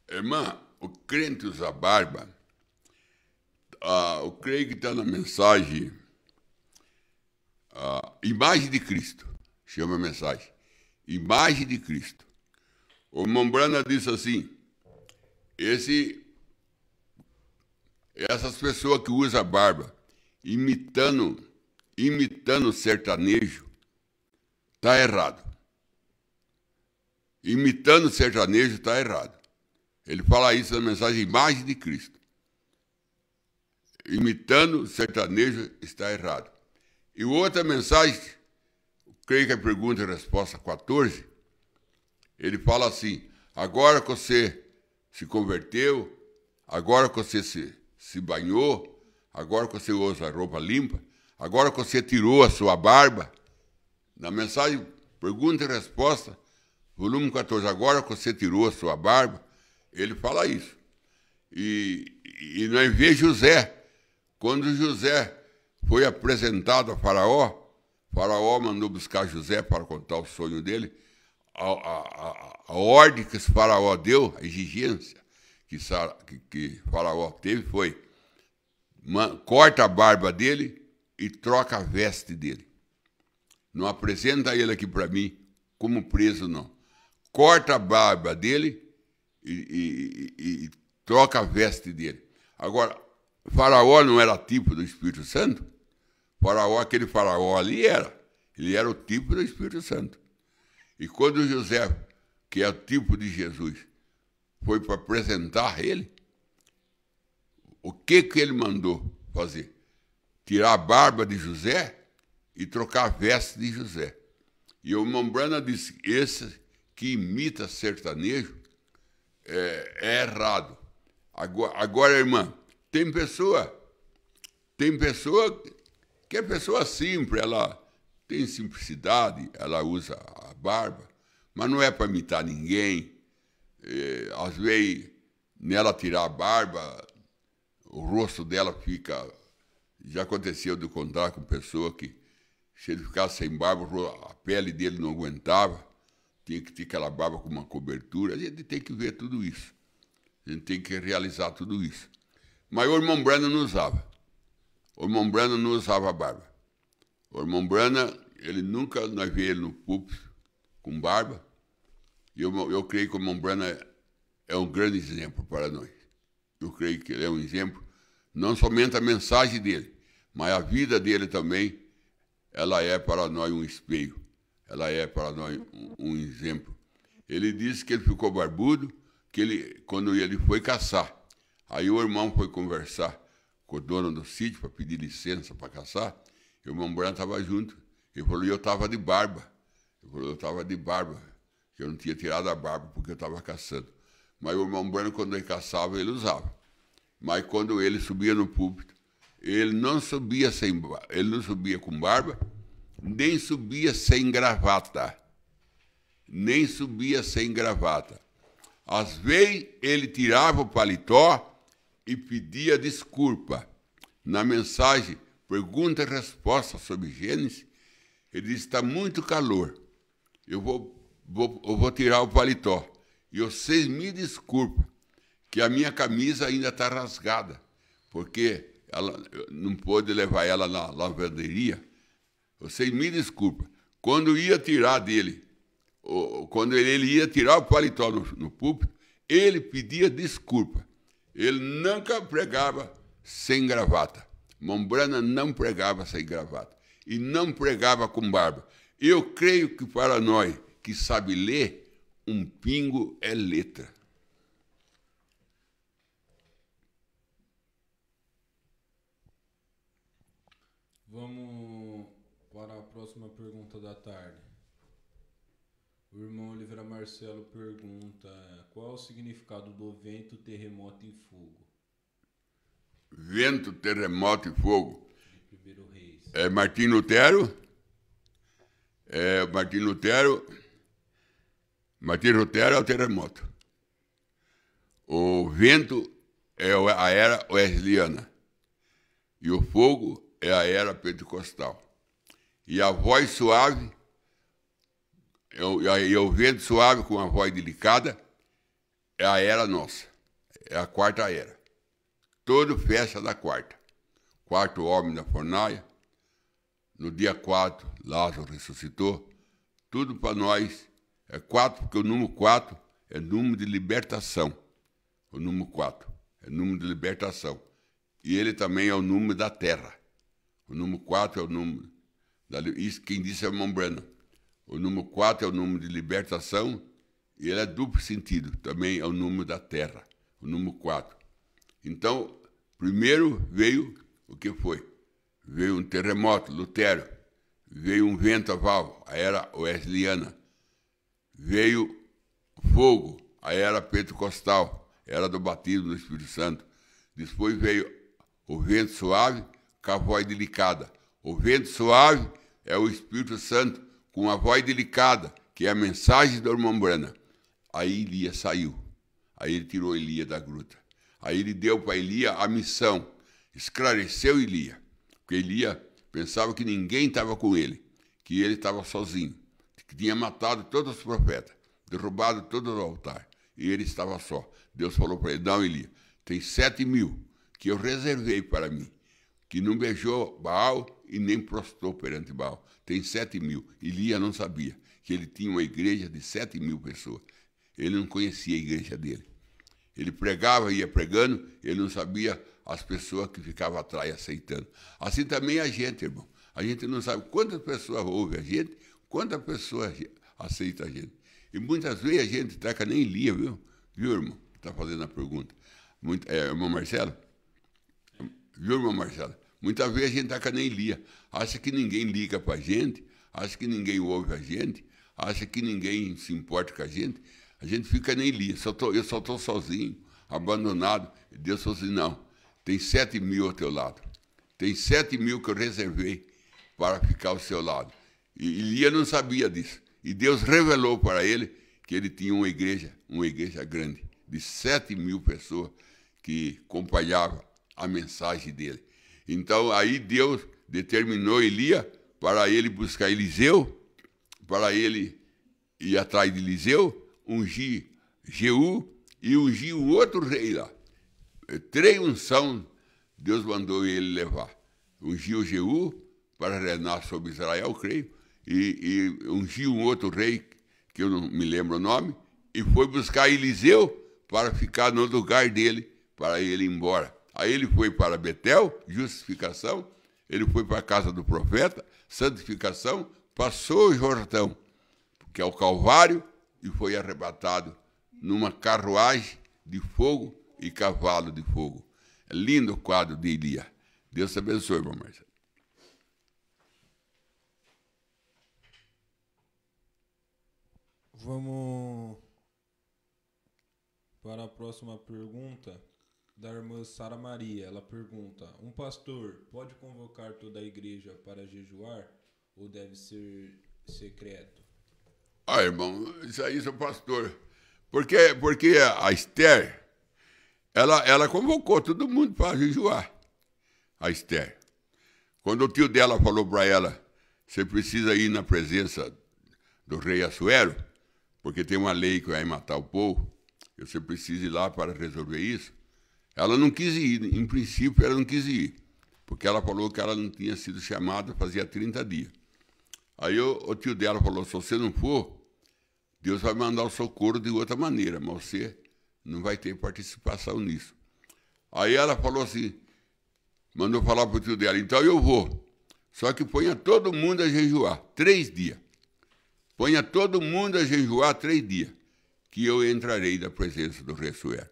Irmã, o crente usa barba. Eu creio que está na mensagem Imagem de Cristo. Chama a mensagem Imagem de Cristo. O irmão Brana disse assim: essas pessoas que usam barba imitando sertanejo, está errado. Imitando sertanejo está errado. Ele fala isso na mensagem Imagem de Cristo. Imitando sertanejo está errado. E outra mensagem, creio que é pergunta e resposta 14, ele fala assim: agora que você se converteu, agora que você se banhou, agora que você usa roupa limpa, agora que você tirou a sua barba, na mensagem pergunta e resposta, volume 14, agora que você tirou a sua barba, ele fala isso. E nós vemos José. Quando José foi apresentado a Faraó, Faraó mandou buscar José para contar o sonho dele. A ordem que esse Faraó deu, a exigência que Faraó teve foi: corta a barba dele e troca a veste dele. Não apresenta ele aqui para mim como preso, não. Corta a barba dele e troca a veste dele. Agora, Faraó não era tipo do Espírito Santo? Faraó, aquele Faraó ali ele era o tipo do Espírito Santo. E quando José, que é o tipo de Jesus, foi para apresentar ele, o que ele mandou fazer? Tirar a barba de José e trocar a veste de José. E o irmão Brana disse: esse que imita sertanejo é errado. Agora, irmã, tem pessoa que é pessoa simples, ela tem simplicidade, ela usa a barba, mas não é para imitar ninguém. Às vezes, nela tirar a barba, o rosto dela fica... Já aconteceu de contar com pessoa que, se ele ficasse sem barba, a pele dele não aguentava, tinha que ter aquela barba com uma cobertura. A gente tem que ver tudo isso. A gente tem que realizar tudo isso. Mas o irmão Branham não usava. O irmão Branham não usava barba. O irmão Branham, ele nunca, nós vimos ele no púlpito com barba. E eu creio que o irmão Branham é um grande exemplo para nós. Eu creio que ele é um exemplo, não somente a mensagem dele, mas a vida dele também, ela é para nós um espelho. Ela é para nós um exemplo. Ele disse que ele ficou barbudo, quando ele foi caçar. Aí o irmão foi conversar com o dono do sítio para pedir licença para caçar. E o irmão Branham estava junto. Ele falou, eu estava de barba. Ele falou, eu estava de barba. Eu não tinha tirado a barba porque eu estava caçando. Mas o irmão Branham, quando ele caçava, ele usava. Mas quando ele subia no púlpito, ele não subia com barba, nem subia sem gravata. Nem subia sem gravata. Às vezes, ele tirava o paletó e pedia desculpa. Na mensagem, pergunta e resposta sobre Gênesis, ele disse, está muito calor, eu vou tirar o paletó. E vocês me desculpem, que a minha camisa ainda está rasgada, porque ela não pôde levar ela na lavanderia. Vocês me desculpem. Quando ia tirar dele, quando ele ia tirar o paletó no púlpito, ele pedia desculpa. Ele nunca pregava sem gravata. Irmão Branham não pregava sem gravata. E não pregava com barba. Eu creio que para nós que sabe ler, um pingo é letra. Vamos para a próxima pergunta da tarde. O irmão Oliveira Marcelo pergunta, qual é o significado do vento, terremoto e fogo? Vento, terremoto e fogo. De 1 Reis. É Martim Lutero. Martim Lutero é o terremoto. O vento é a era wesleyana. E o fogo é a era pentecostal. E a voz suave, e o vento suave com a voz delicada, é a era nossa. É a quarta era. Todo festa da quarta. Quarto homem da fornalha. No dia 4, Lázaro ressuscitou. Tudo para nós é 4, porque o número 4 é número de libertação. O número 4 é número de libertação. E ele também é o número da terra. O número 4 é o número... Isso quem disse é o irmão Branham. O número 4 é o número de libertação e ele é duplo sentido. Também é o número da terra. O número 4. Então, primeiro veio o que foi? Veio um terremoto, Lutero. Veio um vendaval, a era wesleyana. Veio fogo, a era pentecostal, era do batismo do Espírito Santo. Depois veio o vento suave com a voz delicada. O vento suave é o Espírito Santo com a voz delicada, que é a mensagem do irmão Branham. Aí Elias saiu. Aí ele tirou Elias da gruta. Aí ele deu para Elias a missão. Esclareceu Elias. Porque Elias pensava que ninguém estava com ele, que ele estava sozinho, que tinha matado todos os profetas, derrubado todo o altar, e ele estava só. Deus falou para ele, não, Elias, tem 7.000 que eu reservei para mim, que não beijou Baal e nem prostrou perante Baal. Tem 7.000. Elias não sabia que ele tinha uma igreja de 7.000 pessoas. Ele não conhecia a igreja dele. Ele pregava, ia pregando, ele não sabia as pessoas que ficavam atrás aceitando. Assim também a gente, irmão. A gente não sabe quantas pessoas ouvem a gente, quantas pessoas aceitam a gente. E muitas vezes a gente taca nem lia, viu? Viu, irmão? Está fazendo a pergunta. Irmão Marcelo? Viu, irmão Marcelo? Muitas vezes a gente taca nem lia. Acha que ninguém liga para a gente, acha que ninguém ouve a gente, acha que ninguém se importa com a gente. A gente fica nem lia. Eu só estou sozinho, abandonado. Deus falou assim, não, tem 7.000 ao teu lado. Tem 7.000 que eu reservei para ficar ao seu lado. E Elias não sabia disso. E Deus revelou para ele que ele tinha uma igreja grande, de 7.000 pessoas que acompanhavam a mensagem dele. Então, aí Deus determinou Elias para ele buscar Eliseu, para ele ir atrás de Eliseu, ungir Jeú e ungir um outro rei lá. 3 unções Deus mandou ele levar. Ungiu Jeú para reinar sobre Israel, creio, e ungiu um outro rei, que eu não me lembro o nome, e foi buscar Eliseu para ficar no lugar dele, para ele ir embora. Aí ele foi para Betel, justificação, ele foi para a casa do profeta, santificação, passou o Jordão, que é o Calvário, e foi arrebatado numa carruagem de fogo e cavalo de fogo. É lindo o quadro de Elias. Deus te abençoe, irmão Marcelo. Vamos para a próxima pergunta da irmã Sara Maria. Ela pergunta: um pastor pode convocar toda a igreja para jejuar ou deve ser secreto? Ah, irmão, isso aí é o pastor. Porque a Esther, ela convocou todo mundo para jejuar. A Esther. Quando o tio dela falou para ela: você precisa ir na presença do rei Assuero, porque tem uma lei que vai matar o povo, e você precisa ir lá para resolver isso. Ela não quis ir, em princípio ela não quis ir, porque ela falou que ela não tinha sido chamada fazia 30 dias. Aí o tio dela falou: se você não for, Deus vai mandar o socorro de outra maneira, mas você não vai ter participação nisso. Aí ela falou assim, mandou falar para o tio dela: então eu vou, só que ponha todo mundo a jejuar 3 dias. Ponha todo mundo a jejuar 3 dias, que eu entrarei da presença do rei Assuero.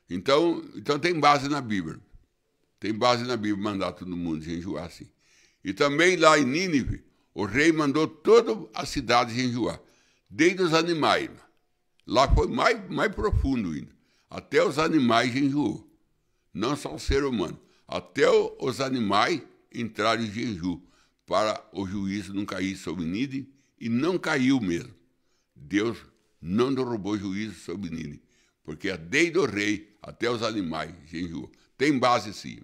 Então tem base na Bíblia. Tem base na Bíblia mandar todo mundo jejuar assim. E também lá em Nínive, o rei mandou toda a cidade jejuar, desde os animais. Lá foi mais profundo ainda. Até os animais jejuou. Não só o ser humano. Até os animais entraram em jejum, para o juízo não cair sobre Nínive. E não caiu mesmo. Deus não derrubou juízo sobre Nínive, porque desde o rei até os animais jejuou. Tem base sim.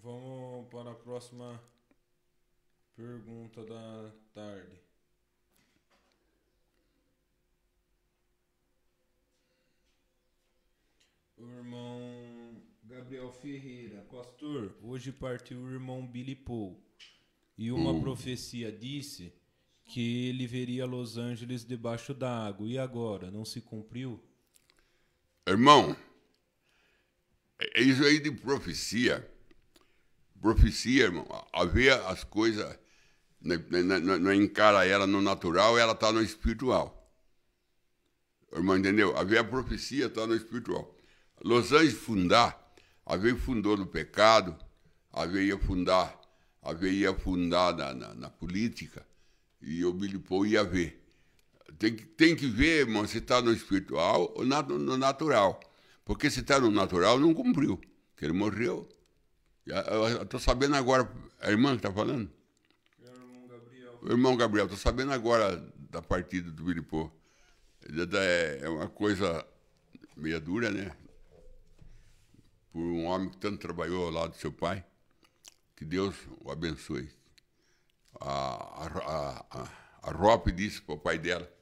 Vamos para a próxima pergunta da tarde. O irmão Gabriel Ferreira: pastor, hoje partiu o irmão Billy Paul e uma profecia disse que ele veria Los Angeles debaixo d'água. E agora, não se cumpriu? Irmão, é isso aí de profecia. Profecia, irmão, havia as coisas, não encara ela no natural, ela está no espiritual. Irmão, entendeu? Havia a profecia, está no espiritual. Los Angeles fundar, havia fundou no pecado, havia fundar na política, e o Billy Paul ia ver. Tem que ver, irmão, se está no espiritual ou no natural. Porque se está no natural, não cumpriu, porque ele morreu. Eu estou sabendo agora, a irmã que está falando? É o irmão Gabriel. O irmão Gabriel, estou sabendo agora da partida do Billy Paul. É uma coisa meio dura, né? Por um homem que tanto trabalhou ao lado do seu pai, que Deus o abençoe. A Rop disse para o pai dela: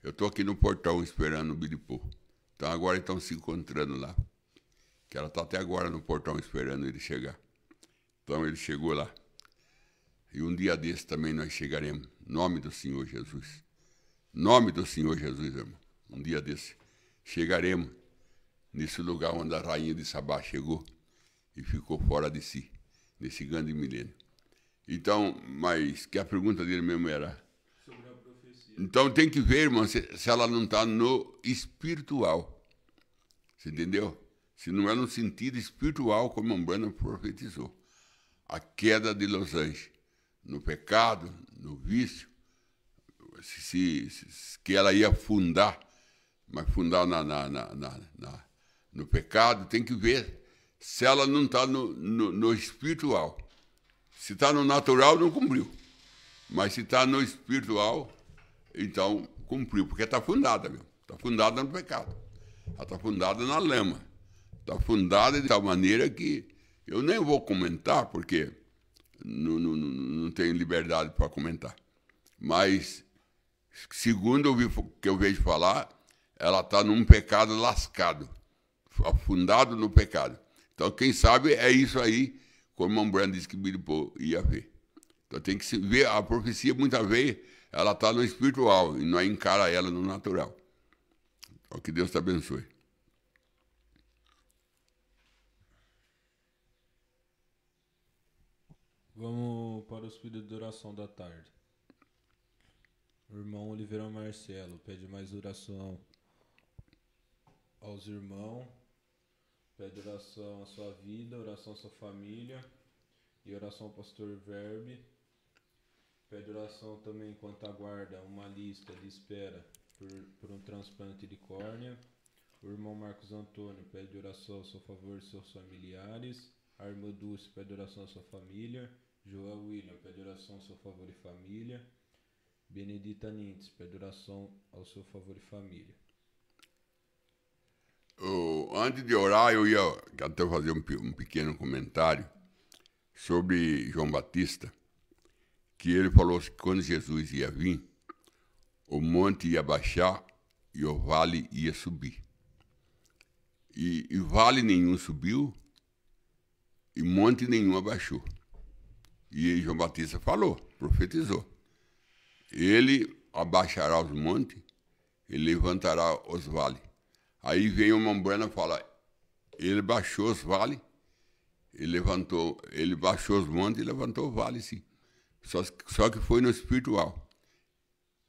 eu estou aqui no portão esperando o Billy Paul. Então agora estão se encontrando lá. Que ela está até agora no portão esperando ele chegar. Então ele chegou lá. E um dia desse também nós chegaremos. Em nome do Senhor Jesus. Em nome do Senhor Jesus, irmão. Um dia desse chegaremos nesse lugar onde a rainha de Sabá chegou e ficou fora de si, nesse grande milênio. Então, mas que a pergunta dele mesmo era... Sobre a profecia. Então tem que ver, irmão, se ela não está no espiritual. Você entendeu? Se não é no sentido espiritual, como a Umbanda profetizou. A queda de Los Angeles, no pecado, no vício, que ela ia afundar Mas fundar no pecado, tem que ver se ela não está no espiritual. Se está no natural, não cumpriu. Mas se está no espiritual, então cumpriu, porque está fundada mesmo. Está fundada no pecado. Ela está fundada na lama. Está fundada de tal maneira que eu nem vou comentar, porque não tenho liberdade para comentar. Mas, segundo o que eu vejo falar, ela está num pecado lascado, afundado no pecado. Então, quem sabe é isso aí, como o irmão Branham disse que Billy Paul ia ver. Então, tem que se ver, a profecia, muitas vezes, ela está no espiritual e não encara ela no natural. Então, que Deus te abençoe. Vamos para os pedidos de oração da tarde. O irmão Oliveira Marcelo pede mais oração aos irmãos, pede oração à sua vida, oração à sua família e oração ao pastor Verbe. Pede oração também enquanto aguarda uma lista de espera por um transplante de córnea. O irmão Marcos Antônio pede oração a seu favor e seus familiares. A irmã Dulce pede oração à sua família. Joel William pede oração ao seu favor e família. Benedita Nintz pede oração ao seu favor e família. Antes de orar, eu ia até fazer um pequeno comentário sobre João Batista, que ele falou que quando Jesus ia vir, o monte ia baixar e o vale ia subir. E vale nenhum subiu e monte nenhum abaixou. E João Batista falou, profetizou. Ele abaixará os montes e levantará os vales. Aí vem o irmão Branham e fala, ele baixou os vales, ele baixou os montes e levantou o vale, sim. Só que foi no espiritual.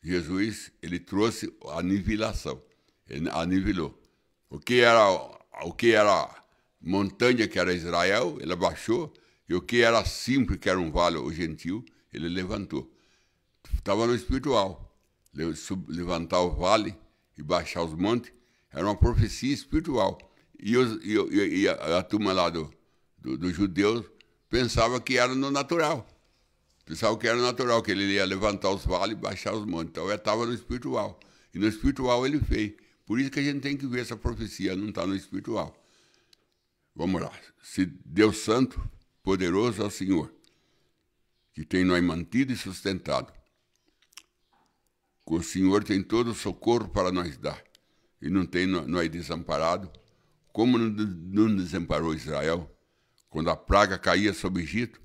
Jesus, ele trouxe a nivelação, ele anivelou. O que era montanha, que era Israel, ele abaixou, e o que era simples, que era um vale, o gentil, ele levantou. Estava no espiritual. Levantar o vale e baixar os montes era uma profecia espiritual. E a turma lá dos judeus pensava que era no natural. Pensava que era natural, que ele ia levantar os vales e baixar os montes. Então ele estava no espiritual. E no espiritual ele fez. Por isso que a gente tem que ver essa profecia, não está no espiritual. Vamos lá. Se Deus Santo, poderoso é o Senhor, que tem nós mantido e sustentado. O Senhor tem todo o socorro para nós dar. E não tem nós desamparado. Como não desamparou Israel, quando a praga caía sobre o Egito,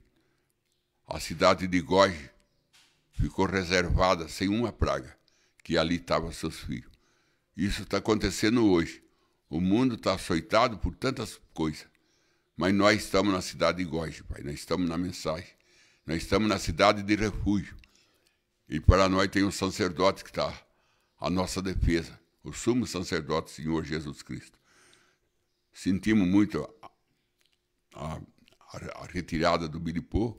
a cidade de Goj ficou reservada sem uma praga, que ali estavam seus filhos. Isso está acontecendo hoje. O mundo está açoitado por tantas coisas. Mas nós estamos na cidade de Goj, Pai. Nós estamos na mensagem. Nós estamos na cidade de refúgio. E para nós tem um sacerdote que está à nossa defesa. O sumo sacerdote, Senhor Jesus Cristo. Sentimos muito a retirada do Billy Paul,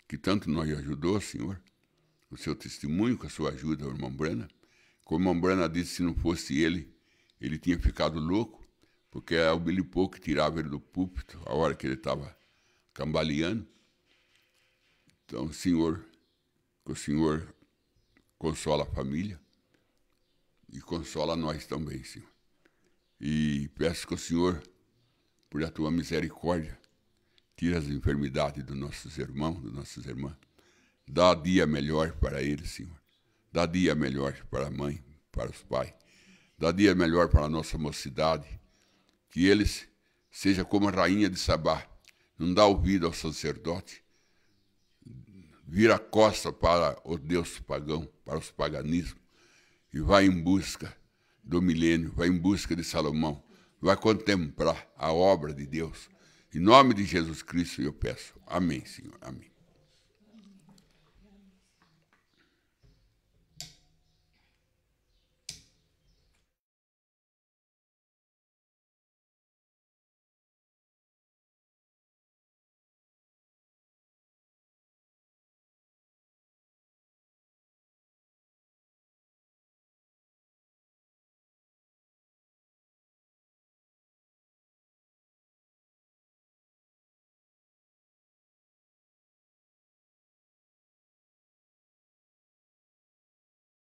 que tanto nos ajudou, Senhor. O seu testemunho, com a sua ajuda, o irmão Branham. Como o irmão Branham disse, se não fosse ele, ele tinha ficado louco, porque é o Billy Paul que tirava ele do púlpito, a hora que ele estava cambaleando. Então, Senhor, que o Senhor consola a família e consola nós também, Senhor. E peço que o Senhor, por a tua misericórdia, tire as enfermidades dos nossos irmãos, das nossas irmãs. Dá dia melhor para eles, Senhor. Dá dia melhor para a mãe, para os pais. Dá dia melhor para a nossa mocidade. Que eles sejam como a rainha de Sabá. Não dá ouvido ao sacerdote. Vira a costa para o Deus pagão, para os paganismos. E vai em busca do milênio, vai em busca de Salomão. Vai contemplar a obra de Deus. Em nome de Jesus Cristo eu peço. Amém, Senhor. Amém.